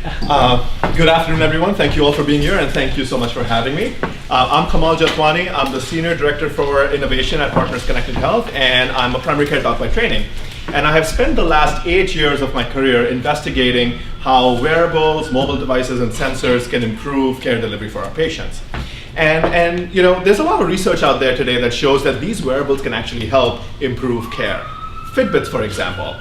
Good afternoon, everyone. Thank you all for being here, and thank you so much for having me. I'm Kamal Jethwani. I'm the Senior Director for Innovation at Partners Connected Health, and I'm a primary care doc by training. And I have spent the last 8 years of my career investigating how wearables, mobile devices, and sensors can improve care delivery for our patients. And you know, there's a lot of research out there today that shows that these wearables can actually help improve care. Fitbits, for example.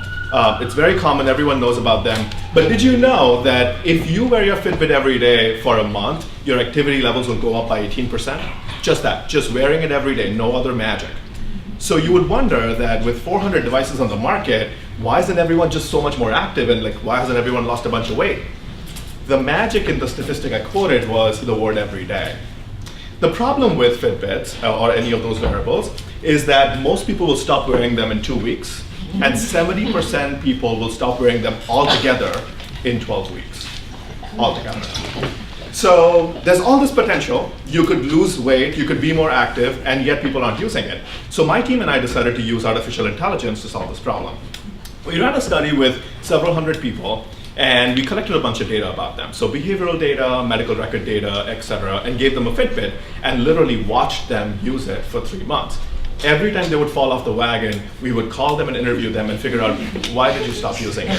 It's very common, everyone knows about them. But did you know that if you wear your Fitbit every day for a month, your activity levels will go up by 18%? Just that, just wearing it every day, no other magic. So you would wonder that with 400 devices on the market, why isn't everyone just so much more active, and like, why hasn't everyone lost a bunch of weight? The magic in the statistic I quoted was the word every day. The problem with Fitbits or any of those wearables is that most people will stop wearing them in 2 weeks, and 70% people will stop wearing them altogether in 12 weeks, altogether. So there's all this potential. You could lose weight, you could be more active, and yet people aren't using it. So my team and I decided to use artificial intelligence to solve this problem. We ran a study with several hundred people, and we collected a bunch of data about them. So behavioral data, medical record data, et cetera, and gave them a Fitbit and literally watched them use it for 3 months. Every time they would fall off the wagon, we would call them and interview them and figure out, why did you stop using it,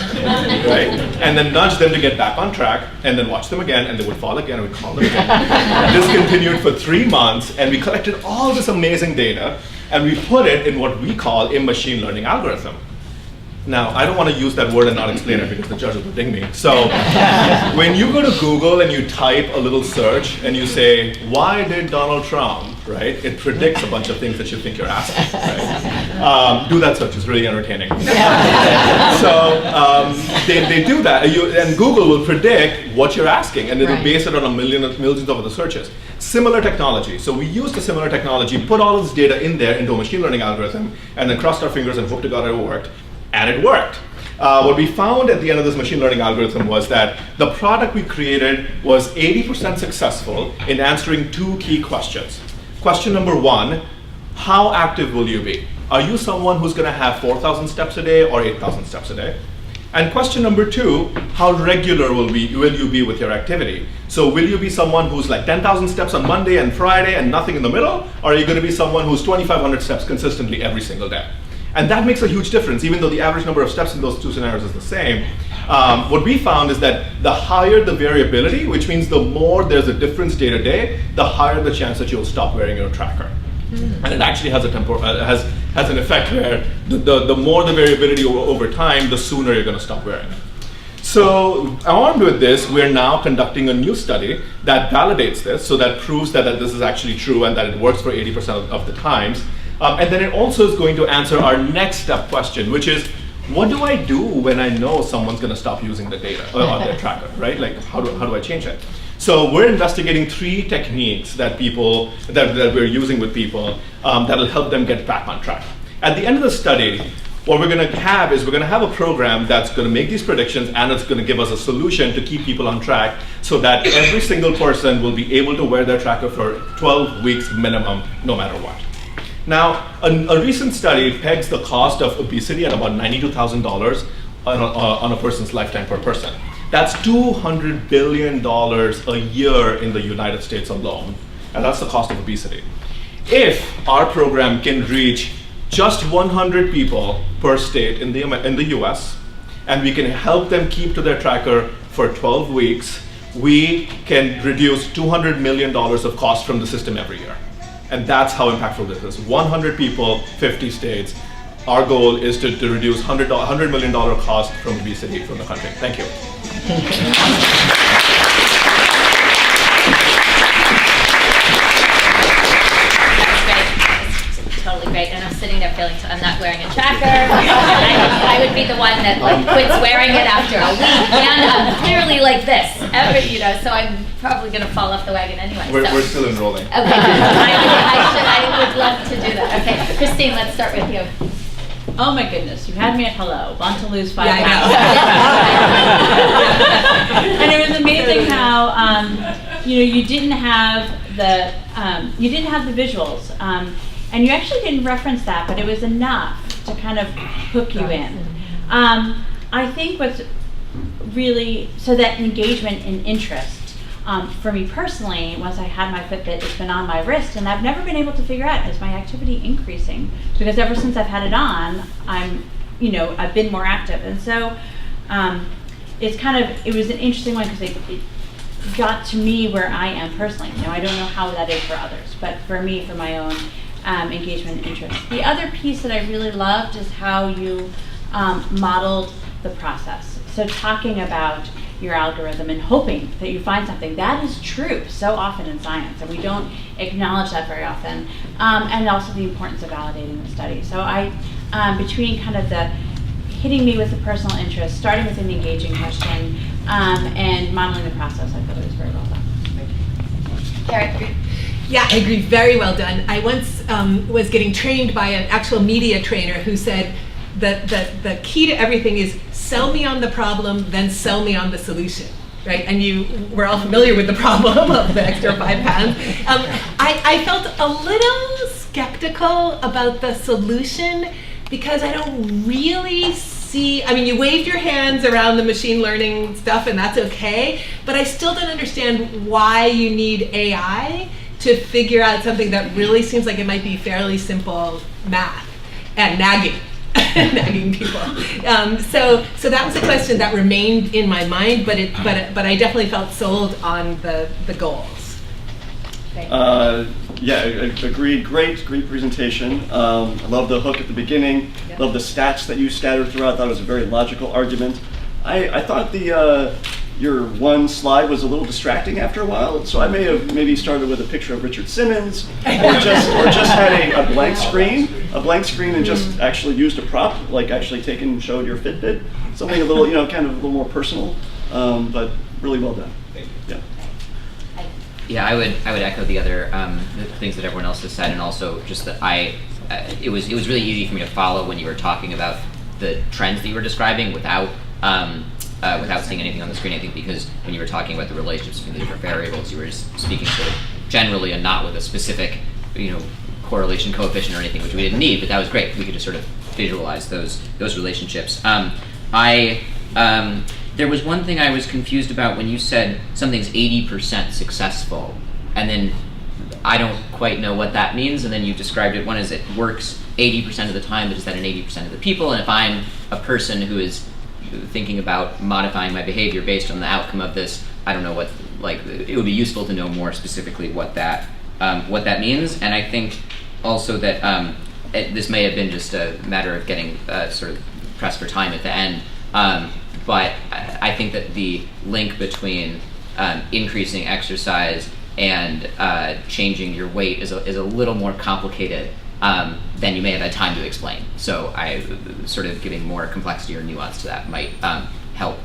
right? And then nudge them to get back on track, and then watch them again, and they would fall again, and we'd call them again. This continued for 3 months, and we collected all this amazing data, and we put it in what we call a machine learning algorithm. Now, I don't want to use that word and not explain it because the judge will ding me. So when you go to Google and you type a little search and you say, why did Donald Trump, right? It predicts a bunch of things that you think you're asking, right? Do that search, it's really entertaining. So they do that, and Google will predict what you're asking, and it'll base it on millions of other searches. Similar technology. So we used a similar technology, put all of this data in there into a machine learning algorithm, and then crossed our fingers and hoped to God it worked. And it worked. What we found at the end of this machine learning algorithm was that the product we created was 80% successful in answering 2 key questions. Question number 1, how active will you be? Are you someone who's going to have 4,000 steps a day or 8,000 steps a day? And question number 2, how regular will you be with your activity? So will you be someone who's like 10,000 steps on Monday and Friday and nothing in the middle? Or are you going to be someone who's 2,500 steps consistently every single day? And that makes a huge difference, even though the average number of steps in those 2 scenarios is the same. What we found is that the higher the variability, which means the more there's a difference day to day, the higher the chance that you'll stop wearing your tracker. And it actually has has an effect where the more the variability over time, the sooner you're going to stop wearing it. So armed with this, we're now conducting a new study that validates this, so that proves that this is actually true and that it works for 80% of the times. And then it also is going to answer our next step question, which is, what do I do when I know someone's going to stop using the data or their tracker, right? Like, how do I change it? So we're investigating 3 techniques that we're using with people that'll help them get back on track. At the end of the study, what we're going to have is a program that's going to make these predictions, and it's going to give us a solution to keep people on track so that every single person will be able to wear their tracker for 12 weeks minimum, no matter what. Now, a recent study pegs the cost of obesity at about $92,000 on a person's lifetime per person. That's $200 billion a year in the United States alone, and that's the cost of obesity. If our program can reach just 100 people per state in the US, and we can help them keep to their tracker for 12 weeks, we can reduce $200 million of cost from the system every year. And that's how impactful this is. 100 people, 50 states. Our goal is to reduce $100 million cost from obesity from the country. Thank you. Totally great, and I'm sitting there feeling, I'm not wearing a tracker. I would be the one that like quits wearing it after a week, and I'm clearly like this, so I'm probably going to fall off the wagon anyway. We're still enrolling. Okay, I would love to do that. Okay, Christine, let's start with you. Oh my goodness, you had me at hello. Want to lose 5 pounds. And it was amazing how you didn't have the visuals, and you actually didn't reference that, but it was enough to kind of hook you in. I think really, so that engagement and interest, for me personally, once I had my Fitbit, it's been on my wrist, and I've never been able to figure out, is my activity increasing? Because ever since I've had it on, I've been more active. And so it was an interesting one because it got to me where I am personally. I don't know how that is for others, but for me, for my own engagement and interest. The other piece that I really loved is how you modeled the process. So talking about your algorithm and hoping that you find something. That is true so often in science, and we don't acknowledge that very often. And also the importance of validating the study. So between kind of the hitting me with the personal interest, starting with an engaging question, and modeling the process, I thought it was very well done. Karen? Yeah, I agree. Very well done. I once was getting trained by an actual media trainer who said that the key to everything is sell me on the problem, then sell me on the solution, right? And we're all familiar with the problem of the extra 5 pounds. I felt a little skeptical about the solution because I don't really see, you waved your hands around the machine learning stuff and that's okay, but I still don't understand why you need AI to figure out something that really seems like it might be fairly simple math and nagging people. So that was a question that remained in my mind, but I definitely felt sold on the goals. Yeah, agreed. Great presentation. I love the hook at the beginning. Yep. Love the stats that you scattered throughout. Thought it was a very logical argument. I thought your one slide was a little distracting after a while, so I may have maybe started with a picture of Richard Simmons, or just had a blank screen, and just actually used a prop, like actually showed your Fitbit, something a little, kind of a little more personal, but really well done. Yeah. Yeah, I would echo the other the things that everyone else has said, and also just that it was really easy for me to follow when you were talking about the trends that you were describing without seeing anything on the screen. I think because when you were talking about the relationships between the different variables, you were just speaking sort of generally and not with a specific, correlation coefficient or anything, which we didn't need, but that was great. We could just sort of visualize those relationships. There was one thing I was confused about when you said something's 80% successful, and then I don't quite know what that means, and then you described it. One is it works 80% of the time, but is that in 80% of the people? And if I'm a person who is thinking about modifying my behavior based on the outcome of this, I don't know it would be useful to know more specifically what that means. And I think also that this may have been just a matter of getting sort of pressed for time at the end, but I think that the link between increasing exercise and changing your weight is a little more complicated than you may have had time to explain. So sort of giving more complexity or nuance to that might help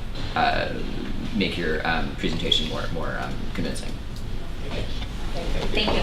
make your presentation more convincing. Thank you.